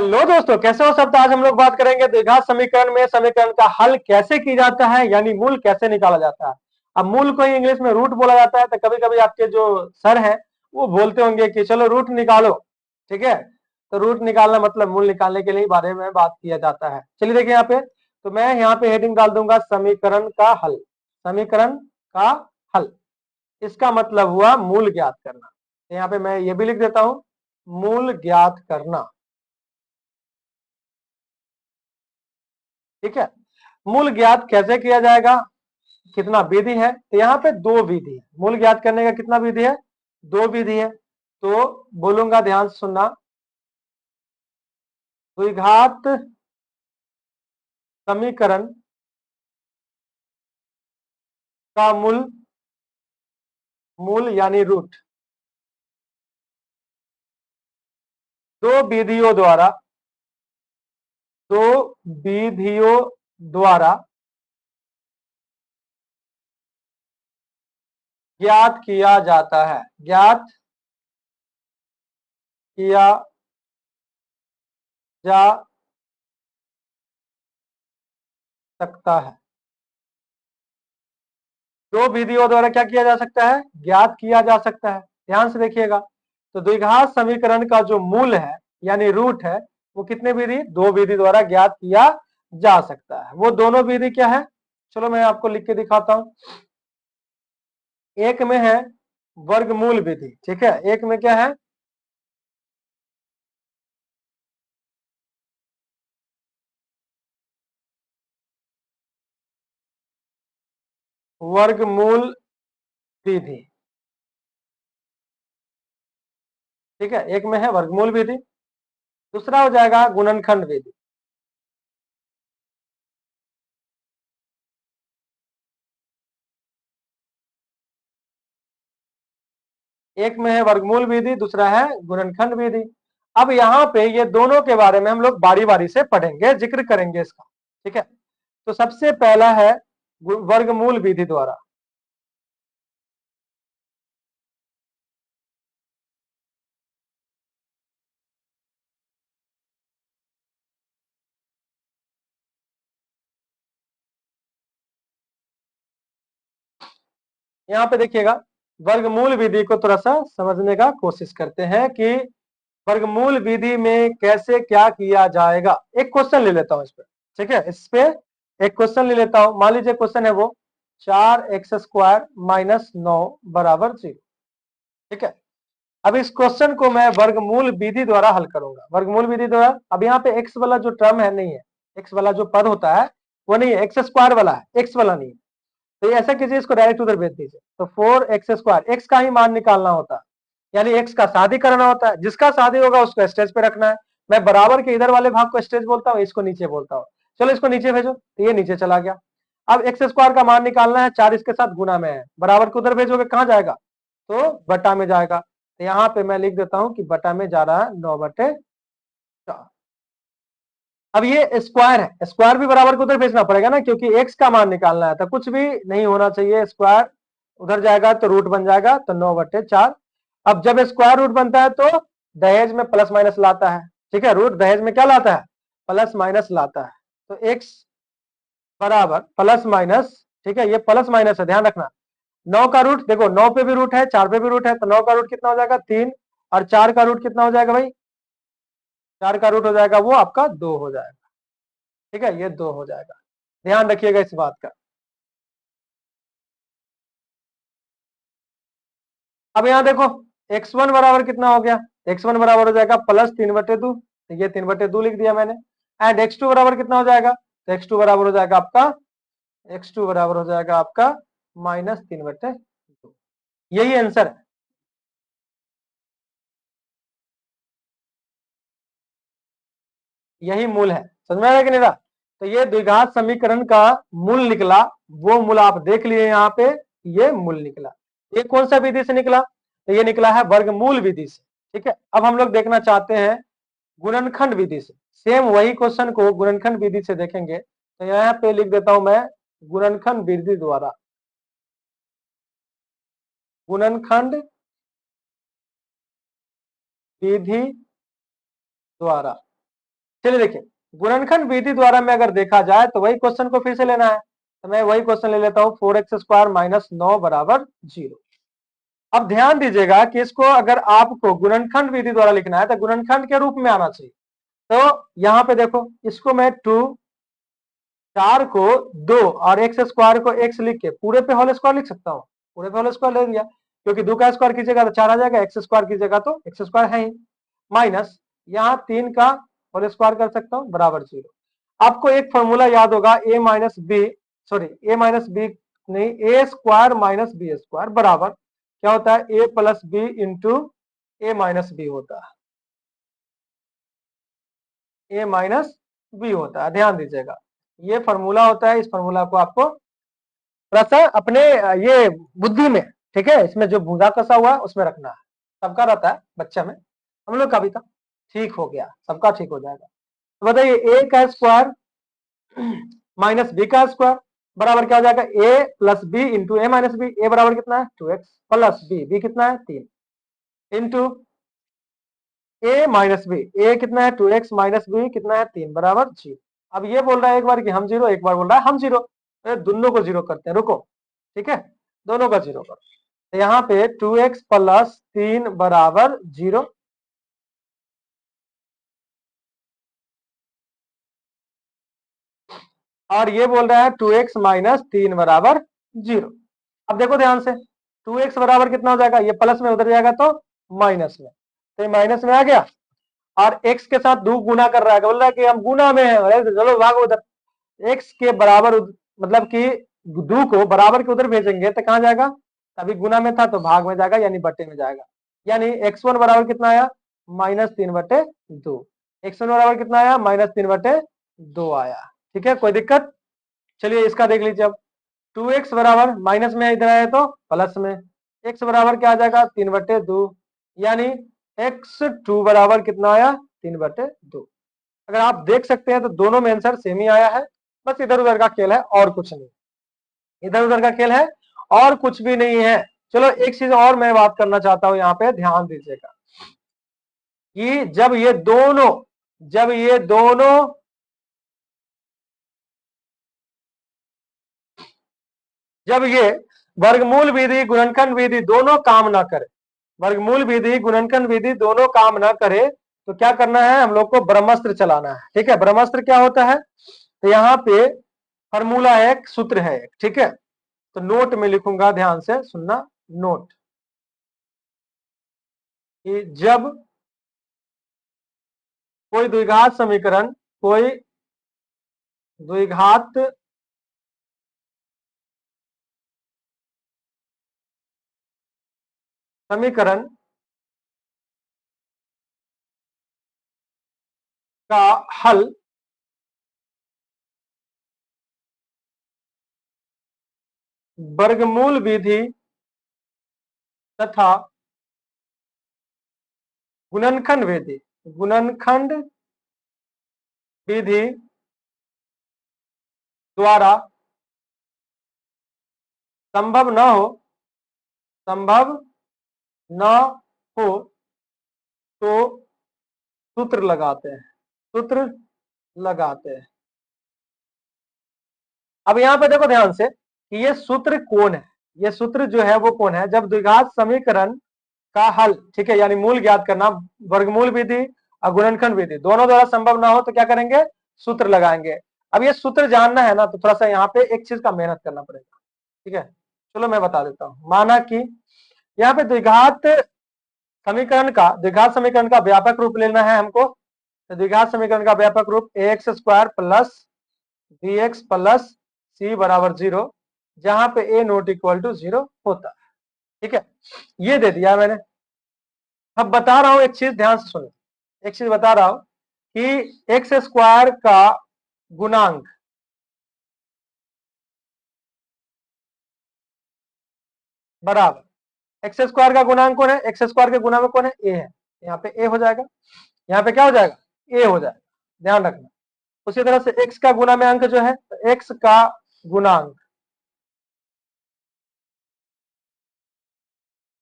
Hello दोस्तों, कैसे हो सब। तो आज हम लोग बात करेंगे द्विघात समीकरण में समीकरण का हल कैसे की जाता है, यानी मूल कैसे निकाला जाता है। अब मूल को ही इंग्लिश में रूट बोला जाता है, तो कभी कभी आपके जो सर हैं वो बोलते होंगे कि चलो रूट निकालो, ठीक है। तो रूट निकालना मतलब मूल निकालने के लिए बारे में बात किया जाता है। चलिए देखिए यहाँ पे, तो मैं यहाँ पे हेडिंग डाल दूंगा समीकरण का हल। समीकरण का हल, इसका मतलब हुआ मूल ज्ञात करना। तो यहाँ पे मैं ये भी लिख देता हूं, मूल ज्ञात करना, ठीक है। मूल ज्ञात कैसे किया जाएगा, कितना विधि है, तो यहाँ पे दो विधि है। मूल ज्ञात करने का कितना विधि है, दो विधि है। तो बोलूंगा, ध्यान से सुनना। द्विघात समीकरण का मूल, मूल यानी रूट, दो विधियों द्वारा, दो विधियों द्वारा ज्ञात किया जाता है, ज्ञात किया जा सकता है। दो विधियों द्वारा क्या किया जा सकता है, ज्ञात किया जा सकता है। ध्यान से देखिएगा, तो द्विघात समीकरण का जो मूल है यानी रूट है, वो कितने विधि, दो विधि द्वारा ज्ञात किया जा सकता है। वो दोनों विधि क्या है, चलो मैं आपको लिख के दिखाता हूं। एक में है वर्गमूल विधि, ठीक है। एक में क्या है, वर्गमूल विधि, ठीक है। एक में है वर्गमूल विधि, दूसरा हो जाएगा गुणनखंड विधि। एक में है वर्गमूल विधि, दूसरा है गुणनखंड विधि। अब यहाँ पे ये दोनों के बारे में हम लोग बारी बारी से पढ़ेंगे, जिक्र करेंगे इसका, ठीक है। तो सबसे पहला है वर्गमूल विधि द्वारा। यहाँ पे देखिएगा, वर्गमूल विधि को थोड़ा सा समझने का कोशिश करते हैं कि वर्गमूल विधि में कैसे क्या किया जाएगा। एक क्वेश्चन ले लेता हूं इस पे, ठीक है। इस पे एक क्वेश्चन ले लेता हूं। मान लीजिए क्वेश्चन है वो 4x² माइनस 9 बराबर 0, ठीक है। अब इस क्वेश्चन को मैं वर्गमूल विधि द्वारा हल करूंगा। वर्गमूल विधि द्वारा, अब यहाँ पे एक्स वाला जो टर्म है नहीं है, एक्स वाला जो पद होता है वो नहीं है, x² वाला है, एक्स वाला नहीं है। तो ये ऐसा कीजिए, इसको डायरेक्ट उधर भेज दीजिए। तो 4x², एक्स का ही मान निकालना होता है, यानी एक्स का शादी करना होता है। जिसका शादी होगा उसको स्टेज पे रखना है। मैं बराबर के इधर वाले भाग को स्टेज बोलता हूँ, इसको नीचे बोलता हूँ। चलो इसको नीचे भेजो, तो ये नीचे चला गया। अब x² का मान निकालना है, 4 इसके साथ गुना में है, बराबर को उधर भेजोगे कहाँ जाएगा, तो बटा में जाएगा। तो यहाँ पे मैं लिख देता हूँ कि बटा में जा रहा है 9/4। अब ये स्क्वायर है, स्क्वायर भी बराबर को उधर भेजना पड़ेगा ना, क्योंकि एक्स का मान निकालना है। तो कुछ भी नहीं होना चाहिए, स्क्वायर उधर जाएगा तो रूट बन जाएगा, तो 9/4। अब जब स्क्वायर रूट बनता है तो दहेज में प्लस माइनस लाता है, ठीक है। रूट दहेज में क्या लाता है, प्लस माइनस लाता है। तो एक्स बराबर प्लस माइनस, ठीक है। ये प्लस माइनस है, ध्यान रखना। 9 का रूट देखो, 9 पे भी रूट है, 4 पे भी रूट है, तो 9 का रूट कितना हो जाएगा, 3। और 4 का रूट कितना हो जाएगा भाई, 4 का रूट हो जाएगा वो आपका 2 हो जाएगा, ठीक है। ये 2 हो जाएगा, ध्यान रखिएगा इस बात का। अब यहाँ देखो, x1 बराबर कितना हो गया, x1 बराबर हो जाएगा +3/2, तो ये 3/2 लिख दिया मैंने। एंड x2 बराबर कितना हो जाएगा, तो x2 बराबर हो जाएगा आपका, x2 बराबर हो जाएगा आपका -3/2। यही आंसर है, यही मूल है। समझ में आया कि नहीं रहा। तो ये द्विघात समीकरण का मूल निकला, वो मूल आप देख लिए यहाँ पे, ये मूल निकला। ये कौन सा विधि से निकला, तो ये निकला है वर्गमूल विधि से, ठीक है। अब हम लोग देखना चाहते हैं गुणनखंड विधि से। सेम वही क्वेश्चन को गुणनखंड विधि से देखेंगे। तो यहाँ पे लिख देता हूं मैं, गुणनखंड विधि द्वारा, गुणनखंड विधि द्वारा चलिए देखिए, गुणनखंड विधि द्वारा में अगर देखा जाए तो वही क्वेश्चन को फिर से लेना है, तो मैं वही क्वेश्चन ले लेता हूँ, 4x² माइनस 9 बराबर 0। अब ध्यान दीजिएगा कि इसको अगर आपको गुणनखंड विधि द्वारा लिखना है तो गुणनखंड के रूप में आना चाहिए। तो यहाँ पे देखो, इसको मैं 2, 4 को 2 और x² को x लिख के पूरे पे होल स्क्वायर लिख सकता हूँ, पूरे पे होल स्क्वायर ले लिया, क्योंकि 2 का स्क्वायर कीजिएगा तो 4 आ जाएगा, x² कीजिएगा तो x² है ही, माइनस यहाँ 3 का होल स्क्वायर कर सकता हूँ बराबर 0। आपको एक फॉर्मूला याद होगा, a minus B, sorry a minus B नहीं, a² माइनस b² बराबर क्या होता है, a plus B into a minus B होता है, a माइनस बी होता है। ध्यान दीजिएगा, ये फॉर्मूला होता है, इस फॉर्मूला को आपको थोड़ा सा अपने ये बुद्धि में, ठीक है, इसमें जो भूजा कसा हुआ है उसमें रखना है। सबका रहता है बच्चा में, हम लोग का भी था, ठीक हो गया, सबका ठीक हो जाएगा। तो बताइए, a का स्क्वायर माइनस बी का स्क्वायर बराबर क्या हो जाएगा, a plus B into A minus B. A बराबर कितना है 2x प्लस बी, बी कितना है 3 इंटू ए माइनस बी, ए कितना है 2x माइनस बी कितना है 3 बराबर 0। अब ये बोल रहा है एक बार कि हम 0, एक बार बोल रहा है हम 0, दोनों को 0 करते हैं, रुको, ठीक है, दोनों का 0 करो। तो यहाँ पे 2x प्लस 3 बराबर 0, और ये बोल रहा है 2x माइनस 3 बराबर 0। अब देखो ध्यान से, 2x बराबर कितना हो जाएगा, ये प्लस में उधर जाएगा तो माइनस में, तो ये माइनस में आ गया, और x के साथ 2 गुना कर रहा है, बोल रहा है कि हम गुना में है, अरे चलो भागो उधर, x के बराबर मतलब कि 2 को बराबर के उधर भेजेंगे तो कहां जाएगा, अभी गुना में था तो भाग में जाएगा, यानी बटे में जाएगा, यानी x1 बराबर कितना आया, -3/2। x1 बराबर कितना आया, -3/2 आया, ठीक है, कोई दिक्कत। चलिए इसका देख लीजिए अब, 2x बराबर माइनस में इधर आए तो प्लस में, x बराबर क्या आ जाएगा 3/2, यानी x2 बराबर कितना आया 3/2। अगर आप देख सकते हैं तो दोनों में आंसर सेम ही आया है, बस इधर उधर का खेल है और कुछ नहीं, इधर उधर का खेल है और कुछ भी नहीं है। चलो एक चीज और मैं बात करना चाहता हूं, यहाँ पे ध्यान दीजिएगा कि जब ये दोनों जब ये वर्गमूल विधि गुणनखंड विधि दोनों काम ना करे, वर्गमूल विधि गुणनखंड विधि दोनों काम ना करे, तो क्या करना है, हम लोग को ब्रह्मास्त्र चलाना है, ठीक है। ब्रह्मास्त्र क्या होता है, तो यहाँ पे फॉर्मूला है, एक सूत्र है एक, ठीक है, तो नोट में लिखूंगा, ध्यान से सुनना, नोट, कि जब कोई द्विघात समीकरण, कोई द्विघात समीकरण का हल वर्गमूल विधि तथा गुणनखंड विधि, गुणनखंड विधि द्वारा संभव न हो, संभव न हो तो सूत्र लगाते हैं, सूत्र लगाते हैं। अब यहाँ पे देखो ध्यान से कि ये सूत्र कौन है, ये सूत्र जो है वो कौन है, जब द्विघात समीकरण का हल, ठीक है, यानी मूल ज्ञात करना, वर्गमूल विधि और गुणनखंड विधि दोनों द्वारा संभव ना हो तो क्या करेंगे, सूत्र लगाएंगे। अब ये सूत्र जानना है ना, तो थोड़ा सा यहाँ पे एक चीज का मेहनत करना पड़ेगा, ठीक है, चलो मैं बता देता हूँ। माना कि यहाँ पे द्विघात समीकरण का व्यापक रूप लेना है हमको, तो द्विघात समीकरण का व्यापक रूप ax² plus bx plus c बराबर 0, जहां पे a नॉट इक्वल टू 0 होता है, ठीक है, ये दे दिया मैंने। अब बता रहा हूं एक चीज, ध्यान से सुनो, एक चीज बता रहा हूं कि x² का गुणांक बराबर x² का गुणांक कौन है, x² के गुणा में कौन है, a है, यहाँ पे a हो जाएगा, यहाँ पे क्या हो जाएगा, a हो जाएगा, ध्यान रखना। उसी तरह से x का गुणा में अंक जो है, तो x का गुणांक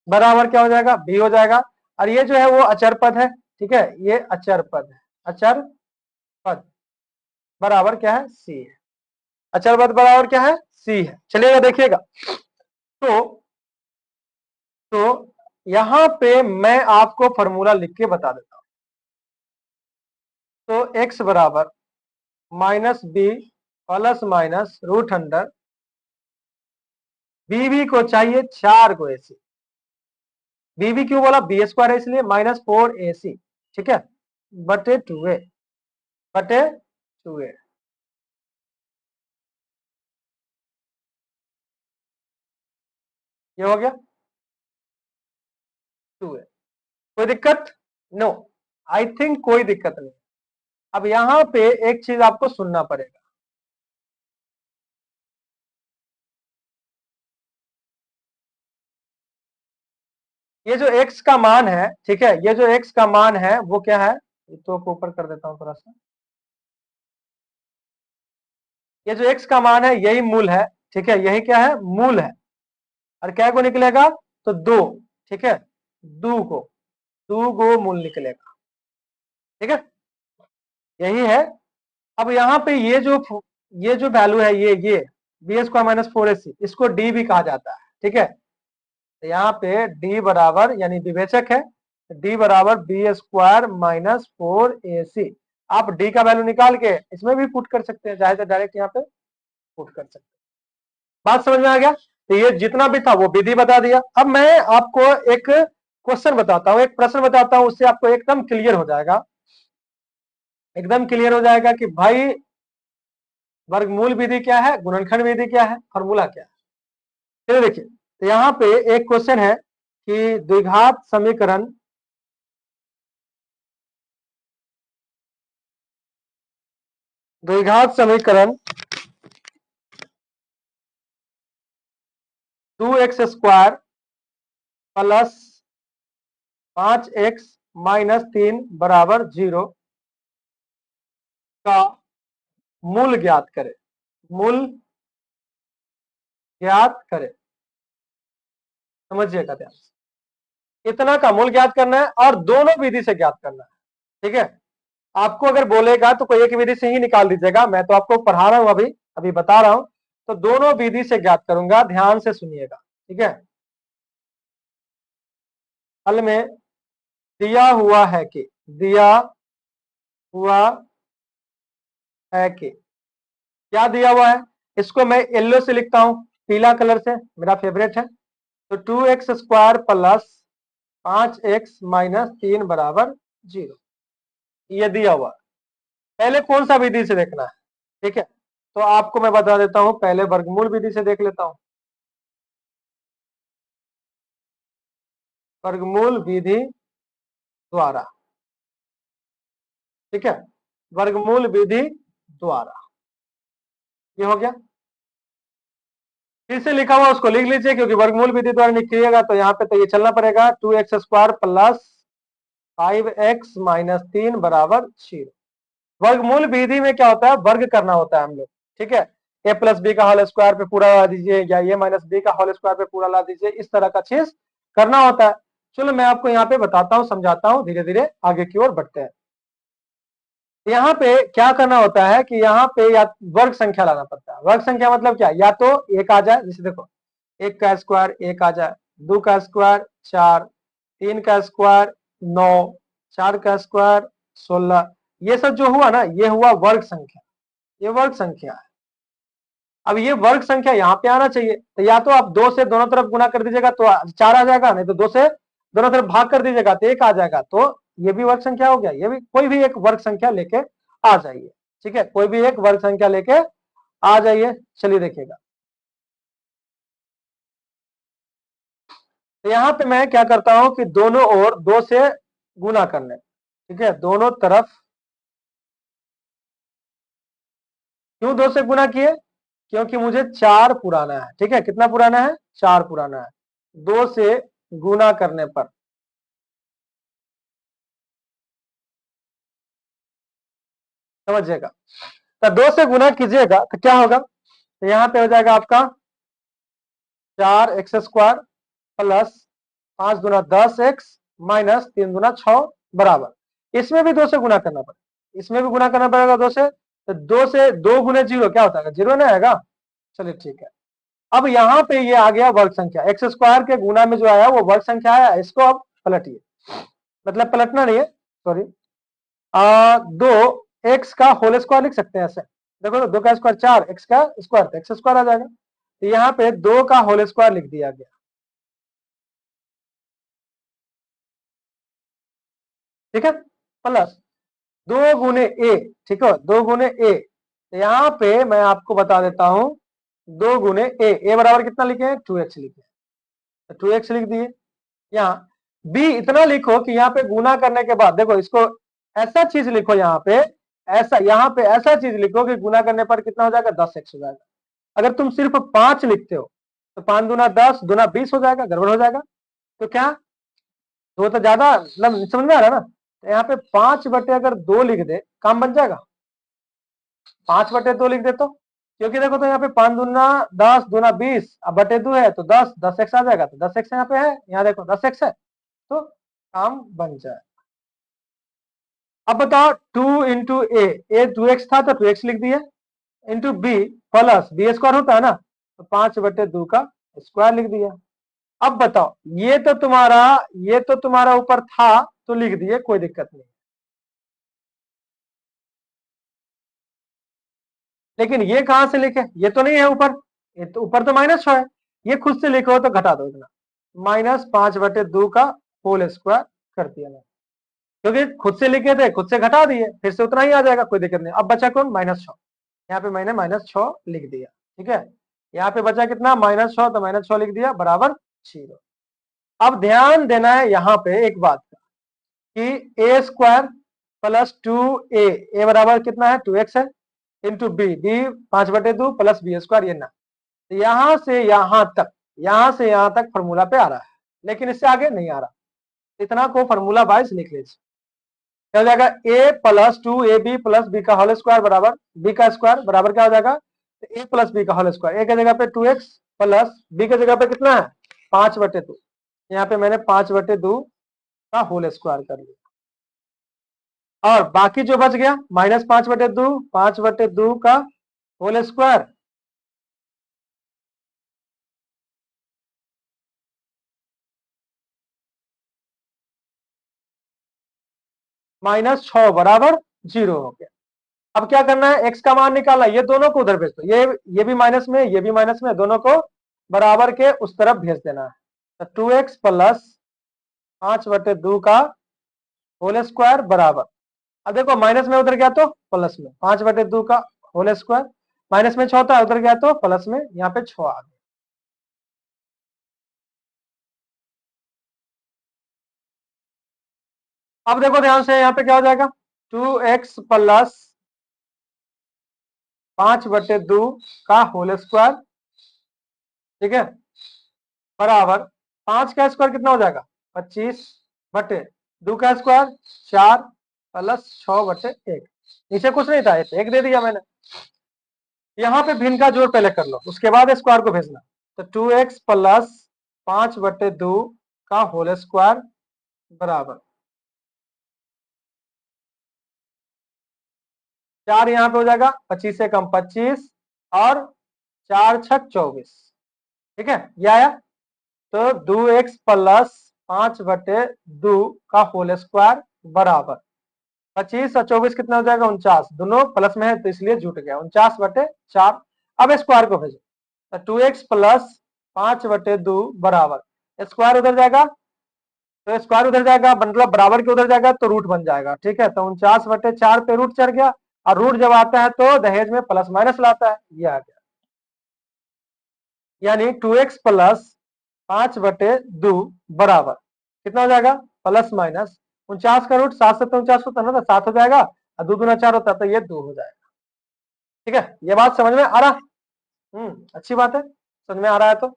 बराबर क्या हो जाएगा, b हो जाएगा, और ये जो है वो अचर पद है, ठीक है, ये अचर पद है, अचर पद बराबर क्या है, सी है। अचर पद बराबर क्या है, सी है। चलिएगा देखिएगा, तो यहां पे मैं आपको फॉर्मूला लिख के बता देता हूं। तो x बराबर minus B plus minus root under, B B को चाहिए 4 को एसी, बीबी क्यों बोला, बी स्क्वायर है इसलिए, -4ac, ठीक है, बटे 2a, बटे 2a। ये हो गया 2a। कोई दिक्कत, नो, आई थिंक कोई दिक्कत नहीं। अब यहां पे एक चीज आपको सुनना पड़ेगा, ये जो x का मान है, ठीक है, ये जो x का मान है वो क्या है, तो ऊपर कर देता हूं थोड़ा सा, ये जो x का मान है यही मूल है, ठीक है, यही क्या है, मूल है। और क्या को निकलेगा, तो 2, ठीक है, 2 गो मूल निकलेगा, ठीक है, यही है। अब यहाँ पे ये जो वैल्यू है, ये बी स्क्वायर माइनस 4ac, इसको डी भी कहा जाता है, ठीक है। तो यहाँ पे डी बराबर यानी विवेचक है, डी बराबर बी स्क्वायर माइनस 4ac। आप डी का वैल्यू निकाल के इसमें भी पुट कर सकते हैं, चाहे तो डायरेक्ट यहाँ पे पुट कर सकते हैं। बात समझ में आ गया। तो ये जितना भी था वो विधि बता दिया। अब मैं आपको एक क्वेश्चन बताता हूँ, एक प्रश्न बताता हूँ, उससे आपको एकदम क्लियर हो जाएगा, एकदम क्लियर हो जाएगा कि भाई वर्गमूल विधि क्या है, गुणनखंड विधि क्या है, फॉर्मूला क्या है। चलिए देखिए, तो यहाँ पे एक क्वेश्चन है कि द्विघात समीकरण, द्विघात समीकरण 2x square plus 5x minus 3 बराबर 0 का मूल ज्ञात करे, मूल ज्ञात करे। समझिएगा ध्यान से, इतना का मूल ज्ञात करना है और दोनों विधि से ज्ञात करना है, ठीक है। आपको अगर बोलेगा तो कोई एक विधि से ही निकाल दीजिएगा, मैं तो आपको पढ़ा रहा हूं, अभी अभी बता रहा हूं, तो दोनों विधि से ज्ञात करूंगा, ध्यान से सुनिएगा, ठीक है। हल में दिया हुआ है कि, दिया हुआ है कि, क्या दिया हुआ है, इसको मैं येलो से लिखता हूं, पीला कलर से, मेरा फेवरेट है। तो 2x square plus 5x minus 3 बराबर 0, ये दिया हुआ। पहले कौन सा विधि से देखना है, ठीक है, तो आपको मैं बता देता हूं, पहले वर्गमूल विधि से देख लेता हूं। वर्गमूल विधि द्वारा, ठीक है, वर्गमूल विधि द्वारा, ये हो गया। फिर से लिखा हुआ उसको लिख लीजिए, क्योंकि वर्गमूल विधि द्वारा निकलिएगा तो यहाँ पे तो ये चलना पड़ेगा, 2x square plus 5x minus 3 बराबर 0। वर्गमूल विधि में क्या होता है, वर्ग करना होता है हम लोग, ठीक है, a प्लस बी का होल स्क्वायर पे पूरा ला दीजिए, या a माइनस बी का होल स्क्वायर पे पूरा ला दीजिए, इस तरह का चीज करना होता है। चलो मैं आपको यहाँ पे बताता हूँ, समझाता हूँ, धीरे धीरे आगे की ओर बढ़ते हैं। यहाँ पे क्या करना होता है कि यहाँ पे या वर्ग संख्या लाना पड़ता है। वर्ग संख्या मतलब क्या, या तो एक आ जाए, जैसे देखो 1 का स्क्वायर 1 आ जाए, 2 का स्क्वायर 4, 3 का स्क्वायर 9, 4 का स्क्वायर 16, ये सब जो हुआ ना, ये हुआ वर्ग संख्या, ये वर्ग संख्या है। अब ये वर्ग संख्या यहाँ पे आना चाहिए, तो या तो आप 2 से दोनों तरफ गुना कर दीजिएगा तो 4 आ जाएगा, नहीं तो 2 से दोनों तरफ भाग कर दीजिएगा तो 1 आ जाएगा, तो ये भी वर्ग संख्या हो गया। ये भी कोई भी एक वर्ग संख्या लेके आ जाइए, ठीक है, कोई भी एक वर्ग संख्या लेके आ जाइए। चलिए देखिएगा, तो यहाँ पे मैं क्या करता हूं कि दोनों ओर 2 से गुना करने, ठीक है, दोनों तरफ क्यों 2 से गुना किए, क्योंकि मुझे 4 पुराना है, ठीक है, कितना पुराना है, 4 पुराना है, 2 से गुना करने पर, समझिएगा, तो 2 से गुना कीजिएगा तो क्या होगा, तो यहाँ पे हो जाएगा आपका 4x स्क्वायर प्लस 5 दूना 10x माइनस 3 दूना 6 बराबर, इसमें भी 2 से गुना करना पड़ेगा, इसमें भी गुना करना पड़ेगा 2 से, तो 2 से 2 गुने 0 क्या होता है, 0 ना आएगा। चलिए ठीक है, अब यहाँ पे ये आ गया वर्ग संख्या, एक्स स्क्वायर के गुना में जो आया वो वर्ग संख्या आया, इसको अब पलटिए, मतलब पलटना नहीं है, सॉरी, 2 एक्स का होल स्क्वायर लिख सकते हैं ऐसे, देखो तो 2 का स्क्वायर 4, एक्स का स्क्वायर तो एक्स स्क्वायर आ जाएगा, तो यहाँ पे 2 का होल स्क्वायर लिख दिया गया, ठीक है, प्लस 2 गुने ए, ठीक है, 2 गुने ए, तो यहाँ पे मैं आपको बता देता हूं 2 गुने ए बराबर कितना लिखे हैं, 2x लिखे, तो 2x लिख दिए। यहाँ बी इतना लिखो कि यहाँ पे गुना करने के बाद देखो इसको ऐसा चीज लिखो, यहाँ पे ऐसा, यहाँ पे ऐसा चीज लिखो कि गुना करने पर कितना हो जाएगा, 10x हो जाएगा। अगर तुम सिर्फ 5 लिखते हो तो 5 दूना 10, दूना 20 हो जाएगा, गड़बड़ हो जाएगा, तो क्या, तो तो ज्यादा मतलब समझ में आ रहा है ना, तो यहाँ पे 5/2 अगर 2 लिख दे काम बन जाएगा, 5/2 लिख दे तो, क्योंकि देखो तो यहाँ पे 5 दूना 10, दूना 20, अब बटे 2 है तो 10, 10x आ जाएगा, तो 10x यहाँ पे है, यहाँ देखो 10x है, तो काम बन जाए। अब बताओ 2 इंटू ए 2x था तो 2x लिख दिए, into B plus B square होता है ना, तो 5/2 का स्क्वायर लिख दिया। अब बताओ ये तो तुम्हारा ऊपर था तो लिख दिए, कोई दिक्कत नहीं, लेकिन ये कहां से लिखे, ये तो नहीं है ऊपर, ये तो ऊपर तो -6 है, ये खुद से लिखो तो घटा दो इतना, -5/2 का होल स्क्वायर कर दिया मैंने, क्योंकि खुद से लिखे थे खुद से घटा दिए, फिर से उतना ही आ जाएगा, कोई दिक्कत नहीं। अब बचा कौन, -6, यहाँ पे मैंने -6 लिख दिया, ठीक है, यहाँ पे बचा कितना, -6, तो -6 लिख दिया बराबर 0। अब ध्यान देना है यहाँ पे एक बात का कि ए स्क्वायर प्लस 2 ए बराबर कितना है, 2x है, into B 5/2 plus B square, ये ना, तो यहां से यहां तक फॉर्मूला पे आ रहा है, लेकिन इससे आगे नहीं आ रहा, इतना को फॉर्मूला वाइज लिख लीजिए, क्या हो जाएगा, ए प्लस 2ab प्लस बी का होल स्क्वायर बराबर बी का स्क्वायर बराबर क्या हो जाएगा, तो ए प्लस बी का होल स्क्वायर, ए की जगह पे 2x प्लस बी की जगह पे कितना है 5/2, यहाँ पे मैंने 5/2 का होल स्क्वायर कर लिया, और बाकी जो बच गया -5/2, 5/2 का होल स्क्वायर, -6 बराबर 0 हो गया। अब क्या करना है, x का मान निकालना है, ये दोनों को उधर भेज दो, ये भी माइनस में, ये भी माइनस में, दोनों को बराबर के उस तरफ भेज देना है, तो 2x प्लस 5/2 का होल स्क्वायर बराबर, अब देखो माइनस में उधर गया तो प्लस में 5/2 का होल स्क्वायर, माइनस में 6 था उधर गया तो प्लस में, यहाँ पे 6 आ गया। अब देखो ध्यान से, यहाँ पे क्या हो जाएगा, 2x प्लस 5/2 का होल स्क्वायर, ठीक है, बराबर 5 का स्क्वायर कितना हो जाएगा, 25/2 का स्क्वायर 4 प्लस 6/1, नीचे कुछ नहीं था, एक दे दिया मैंने, यहाँ पे भिन्न का जोड़ पहले कर लो, उसके बाद स्क्वायर को भेजना, तो 2x प्लस 5/2 का होल स्क्वायर बराबर 4, यहाँ पे हो जाएगा 25 से कम 25, और 4 छक 24, ठीक है, ये आया, तो 2x प्लस 5/2 का होल स्क्वायर बराबर 25 और 24 कितना हो जाएगा, 49, दोनों प्लस में है तो इसलिए जुट गया, 49/4। अब स्क्वायर को भेजो, तो 2x प्लस 5/2 बराबर स्क्वायर उधर जाएगा, तो स्क्वायर उधर जाएगा मतलब बराबर के उधर जाएगा तो रूट बन जाएगा, ठीक है, तो 49/4 पे रूट चढ़ गया, और रूट जब आता है तो दहेज में प्लस माइनस लाता है, ये आ गया, यानी 2x प्लस 5/2 बराबर कितना हो जाएगा, प्लस माइनस 49 का रूट 7 से 49 होता है ना, तो 7 हो जाएगा, और 2 दूना 4 होता है तो ये 2 हो जाएगा, ठीक है, ये बात समझ में आ रहा, अच्छी बात है, समझ में आ रहा है, तो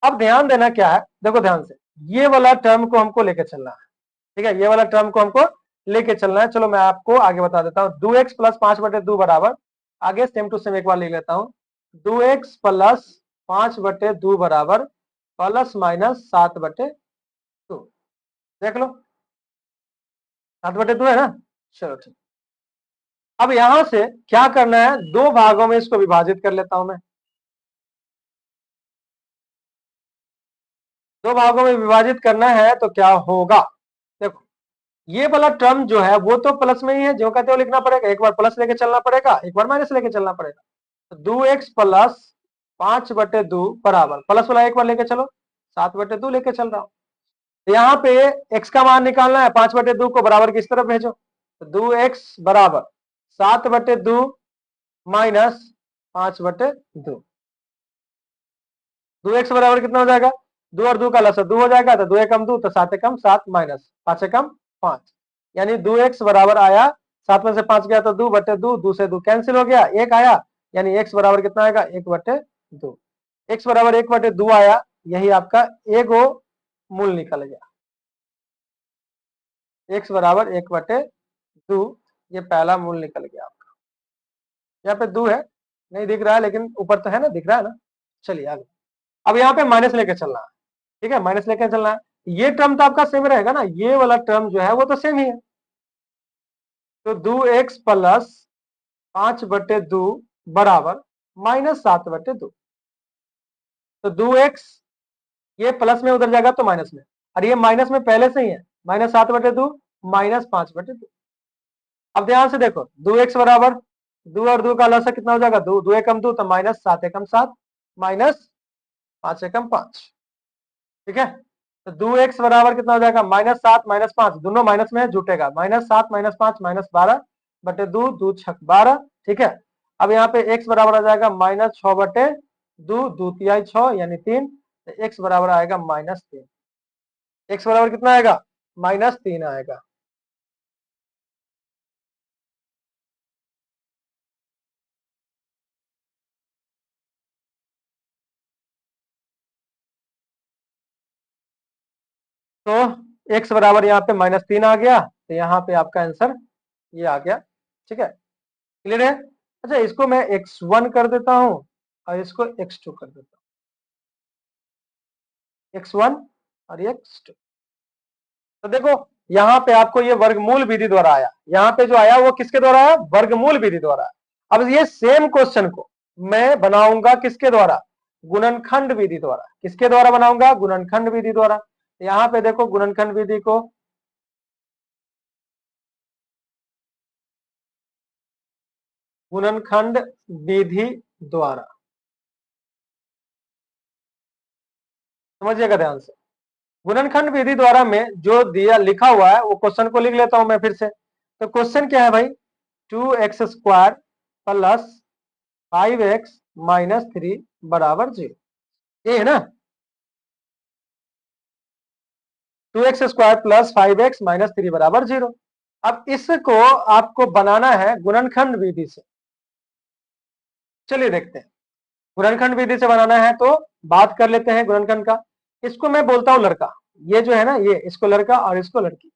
अब ध्यान देना क्या है, देखो ध्यान से, ये वाला टर्म को हमको लेके चलना है, ठीक है, ये वाला टर्म को हमको लेके चलना है, चलो मैं आपको आगे बता देता हूँ, 2x प्लस 5/2 बराबर, आगे सेम टू सेम एक बार लिख लेता हूँ, 2x प्लस 5/2 बराबर प्लस माइनस 7/2, देख लो 7/2 है ना, चलो ठीक। अब यहां से क्या करना है, दो भागों में इसको विभाजित कर लेता हूं मैं। दो भागों में विभाजित करना है तो क्या होगा, देखो ये वाला टर्म जो है वो तो प्लस में ही है, जो कहते हो लिखना पड़ेगा, एक बार प्लस लेके चलना पड़ेगा, एक बार माइनस लेके चलना पड़ेगा। तो 2x प्लस 5/2 बराबर, प्लस वाला एक बार लेके चलो, 7/2 लेके चल रहा हूं। तो यहाँ पे x का मान निकालना है, 5/2 को बराबर किस तरफ भेजो, तो 2x बराबर 7/2 माइनस 5/2। 2x बराबर कितना हो जाएगा, 2 और 2 का लसा 2 हो जाएगा, तो 2 एकम 2, तो 7 एकम 7 माइनस 5 एकम 5, यानी 2x बराबर आया, 7 में से 5 गया तो 2/2, 2 से 2 कैंसिल हो गया, 1 आया, यानी x बराबर कितना आएगा, 1/2। x बराबर 1/2 आया, यही आपका एगो मूल निकल गया। x बराबर 1/2, ये पहला मूल निकल गया आपका। यहाँ पे 2 है, नहीं दिख रहा है, लेकिन ऊपर तो है ना, दिख रहा है ना। चलिए आगे, अब यहाँ पे माइनस लेके चलना है, ठीक है, माइनस लेके चलना है। ये टर्म तो आपका सेम रहेगा ना, ये वाला टर्म जो है वो तो सेम ही है। तो 2x प्लस 5/2 बराबर माइनस 7/2। तो 2x ये प्लस में उधर जाएगा तो माइनस में, और ये माइनस में पहले से ही है, माइनस 7/2 माइनस 5/2। अब ध्यान से देखो, 2x बराबर 2 और 2 का लसा कितना हो जाएगा, 2, 2 एकम 2, तो माइनस 7 एकम 7 माइनस 5 एकम 5, ठीक है। तो 2x बराबर कितना हो जाएगा, -7 -5, दोनों माइनस में जुटेगा, -7 -5 -12/2, 2 छक 12, ठीक है। अब यहाँ पे x बराबर आ जाएगा -6/2, 2 तिहाई 6 यानी 3, तो x बराबर आएगा -3। x बराबर कितना आएगा, -3 आएगा। तो x बराबर यहाँ पे -3 आ गया, तो यहाँ पे आपका आंसर ये आ गया, ठीक है, क्लियर है। अच्छा, इसको मैं x1 कर देता हूं और इसको x2 कर देता हूं, x1 और x2। तो देखो यहाँ पे आपको ये वर्गमूल विधि द्वारा आया, यहाँ पे जो आया वो किसके द्वारा आया, वर्गमूल विधि द्वारा। अब ये सेम क्वेश्चन को मैं बनाऊंगा किसके द्वारा, गुणनखंड विधि द्वारा। किसके द्वारा बनाऊंगा, गुणनखंड विधि द्वारा। यहाँ पे देखो गुणनखंड विधि को, गुणनखंड विधि द्वारा समझिएगा ध्यान से। गुणनखंड विधि द्वारा में जो दिया लिखा हुआ है वो क्वेश्चन को लिख लेता हूं मैं फिर से। तो क्वेश्चन क्या है भाई, 2x² प्लस 5x माइनस 3 बराबर 0, ये है ना। 2x² प्लस 5x माइनस 3 बराबर 0। अब इसको आपको बनाना है गुणनखंड विधि से। चलिए देखते हैं, गुणनखंड विधि से बनाना है तो बात कर लेते हैं गुणनखंड का। इसको मैं बोलता हूं लड़का, ये जो है ना, ये इसको लड़का और इसको लड़की।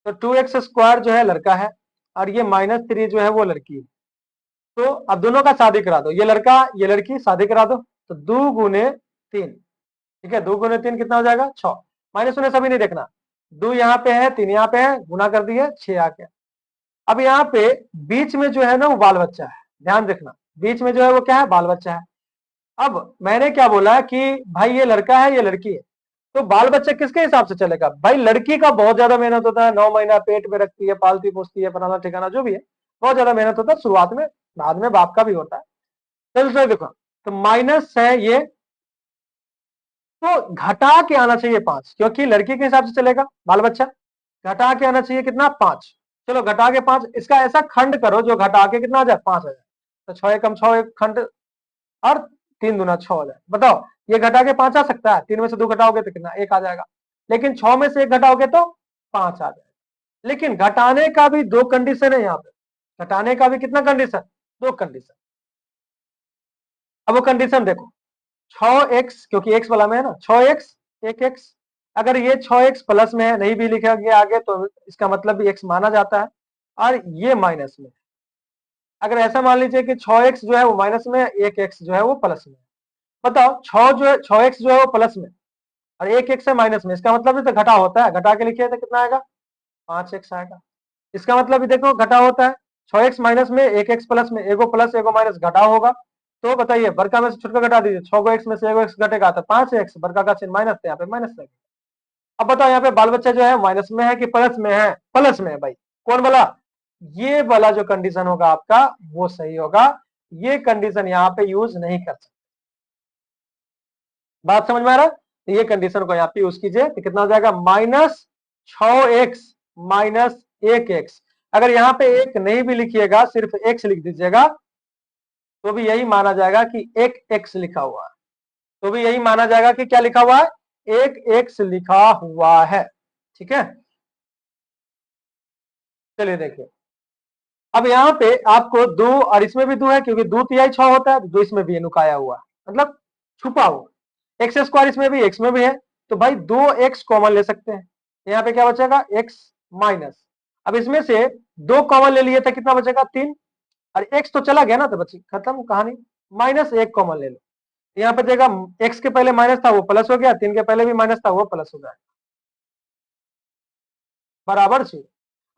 तो 2x² जो है लड़का है और ये -3 जो है वो लड़की है। तो अब दोनों का शादी करा दो, ये लड़का ये लड़की, शादी करा दो। तो 2 × 3, ठीक है, 2 × 3 कितना हो जाएगा, 6। माइनस उन्हें सभी नहीं देखना, 2 यहाँ पे है, 3 यहाँ पे है, गुना कर दिए, 6 आ गया। अब यहाँ पे बीच में जो है ना वो बाल बच्चा है, ध्यान देखना, बीच में जो है वो क्या है, बाल बच्चा है। अब मैंने क्या बोला कि भाई ये लड़का है ये लड़की है, तो बाल बच्चा किसके हिसाब से चलेगा, भाई लड़की का बहुत ज्यादा मेहनत होता है, 9 महीना पेट में रखती है, पालती पोसती है, फलाना ठिकाना जो भी है, बहुत ज्यादा मेहनत होता है शुरुआत में, बाद में बाप का भी होता है। चलो देखो, तो माइनस है ये, तो घटा के आना चाहिए 5, क्योंकि लड़की के हिसाब से चलेगा बाल बच्चा, घटा के आना चाहिए कितना, 5। चलो घटा के 5, इसका ऐसा खंड करो जो घटा के कितना आ जाए, 5 आ जाए। तो 6 एकम 6 एक खंड, और 3 दूना 6 हो जाए। बताओ ये घटा के 5 आ सकता है, 3 में से 2 घटाओगे तो कितना, 1 आ जाएगा। लेकिन 6 में से 1 घटाओगे तो 5 आ जाएगा। लेकिन घटाने का भी 2 कंडीशन है यहाँ पे, घटाने का भी कितना कंडीशन, 2 कंडीशन। अब वो कंडीशन देखो, 6x, क्योंकि x वाला में है ना, 6x 1x, अगर ये 6x प्लस में है, नहीं भी लिखा गया आगे, तो इसका मतलब भी x माना जाता है, और ये माइनस में। अगर ऐसा मान लीजिए कि 6x जो है वो माइनस में, 1x जो है वो प्लस में। बताओ 6 जो है, 6x जो है वो प्लस में और 1x है माइनस में, इसका मतलब भी तो घटा होता है, घटा के लिखिए तो कितना आएगा, 5x आएगा। इसका मतलब भी देखो घटा होता है, 6x माइनस में 1x प्लस में एगो प्लस एगो माइनस घटाव होगा। तो बताइए बड़का में से छोटका घटा दीजिए, 6 को x में से एगो x घटेगा तो 5x, बड़का का चिन्ह माइनस, यहाँ पे माइनस लगेगा। अब बताओ यहाँ पे बाल बच्चा जो है माइनस में है कि प्लस में है? प्लस में है भाई। कौन वाला? ये वाला जो कंडीशन होगा आपका वो सही होगा, ये कंडीशन यहाँ पे यूज नहीं कर सकते। बात समझ में आ रहा है? तो ये कंडीशन को यहाँ पे यूज कीजिए तो कितना हो जाएगा, -6x माइनस 1x। अगर यहाँ पे एक नहीं भी लिखिएगा, सिर्फ x लिख दीजिएगा तो भी यही माना जाएगा कि एक x लिखा हुआ है, तो भी यही माना जाएगा कि क्या लिखा हुआ है, एक x लिखा हुआ है। ठीक है, चलिए देखिए अब यहाँ पे आपको 2 और इसमें भी 2 है, क्योंकि 2 तिहाई 6 होता है, 2 इसमें भी है नुकाया हुआ, मतलब छुपा हुआ। एक्स स्क्वायर इसमें भी, एक्स में भी है, तो भाई 2x कॉमन ले सकते हैं। यहाँ पे क्या बचेगा, x माइनस, अब इसमें से 2 कॉमन ले लिए तो कितना बचेगा, 3, और x तो चला गया ना, तो बची खत्म कहानी। -1 कॉमन ले लो, यहाँ पे देगा x के पहले माइनस था वो प्लस हो गया, 3 के पहले भी माइनस था वो प्लस हो गया, बराबर जी।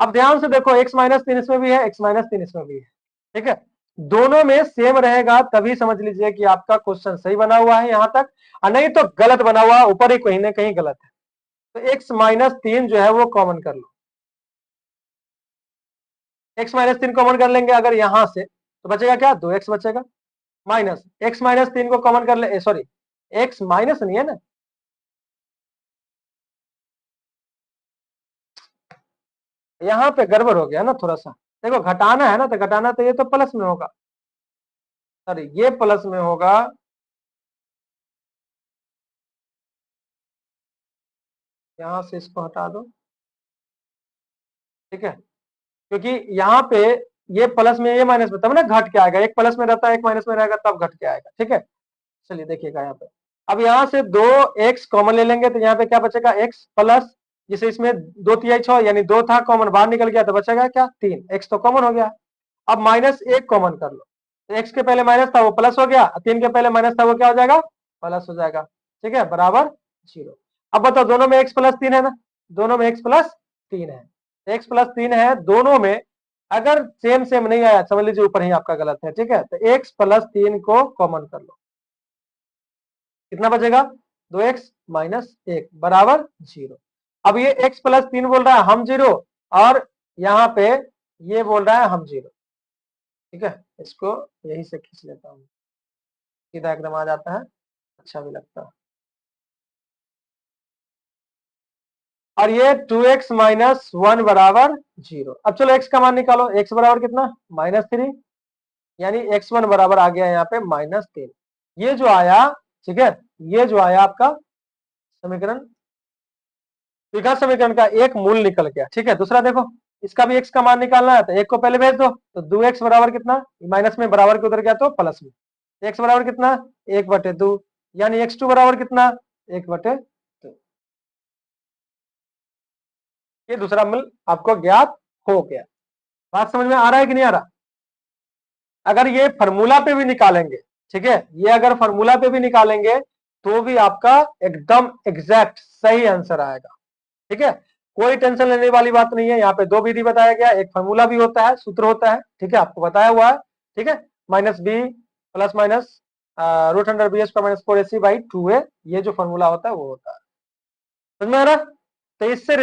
अब ध्यान से देखो x -3 इसमें भी है, x -3 इसमें भी है। ठीक है, दोनों में सेम रहेगा तभी समझ लीजिए कि आपका क्वेश्चन सही बना हुआ है यहां तक, और नहीं तो गलत बना हुआ, ऊपर ही कहीं ना कहीं गलत है। तो x -3 जो है वो कॉमन कर लो, x -3 कॉमन कर लेंगे अगर यहां से, तो बचेगा क्या, 2x बचेगा, माइनस x -3 को कॉमन कर ले, सॉरी x माइनस नहीं है ना, यहाँ पे गड़बड़ हो गया ना थोड़ा सा। देखो घटाना है ना, तो घटाना तो ये तो प्लस में होगा, सॉरी ये प्लस में होगा, यहां से इसको हटा दो। ठीक है, क्योंकि यहाँ पे ये प्लस में ये माइनस में, तब ना घट के आएगा, एक प्लस में रहता है एक माइनस में रहेगा तब घट के आएगा। ठीक है, चलिए देखिएगा यहाँ पे, अब यहाँ से 2x कॉमन ले लेंगे तो यहाँ पे क्या बचेगा, x प्लस, जिसे इसमें 2 तिहाई 6 यानी 2 था कॉमन बाहर निकल गया तो बचेगा क्या, 3, x तो कॉमन हो गया। अब -1 कॉमन कर लो, तो x के पहले माइनस था वो प्लस हो गया, 3 के पहले माइनस था वो क्या हो जाएगा, प्लस हो जाएगा। ठीक है, बराबर 0। अब बताओ दोनों में x +3 है ना, दोनों में x +3 है, x +3 है दोनों में, अगर सेम सेम नहीं आया समझ लीजिए ऊपर ही आपका गलत है। ठीक है, तो x +3 को कॉमन कर लो, कितना बचेगा, 2x -1 बराबर 0। अब ये x +3 बोल रहा है हम 0, और यहाँ पे ये बोल रहा है हम 0। ठीक है, इसको यही से खींच लेता हूँ, सीधा एकदम आ जाता है, अच्छा भी लगता है। और ये 2x -1 बराबर 0। अब चलो x का मान निकालो, x बराबर कितना, -3, यानी x1 बराबर आ गया यहाँ पे -3। ये जो आया, ठीक है, ये जो आया आपका समीकरण, द्विघात समीकरण का एक मूल निकल गया। ठीक है, दूसरा देखो, इसका भी x का मान निकालना है तो एक को पहले भेज दो, तो 2x बराबर कितना, माइनस में बराबर के उधर गया तो प्लस में, x बराबर कितना, 1/2, यानी x2 बराबर कितना, 1/2। ये दूसरा मूल आपको ज्ञात हो गया। बात समझ में आ रहा है कि नहीं आ रहा? अगर ये फॉर्मूला पे भी निकालेंगे, ठीक है, ये अगर फॉर्मूला पे भी निकालेंगे तो भी आपका एकदम एग्जैक्ट सही आंसर आएगा। ठीक है, कोई टेंशन लेने वाली बात नहीं है, यहाँ पे 2 विधि बताया गया, एक फॉर्मूला भी होता है, सूत्र होता है। ठीक है, आपको बताया हुआ है। ठीक है, -b plus minus √100b² -4ac/2a, ये जो फॉर्मूला होता है वो होता है। समझ में आ रहा है? तो इससे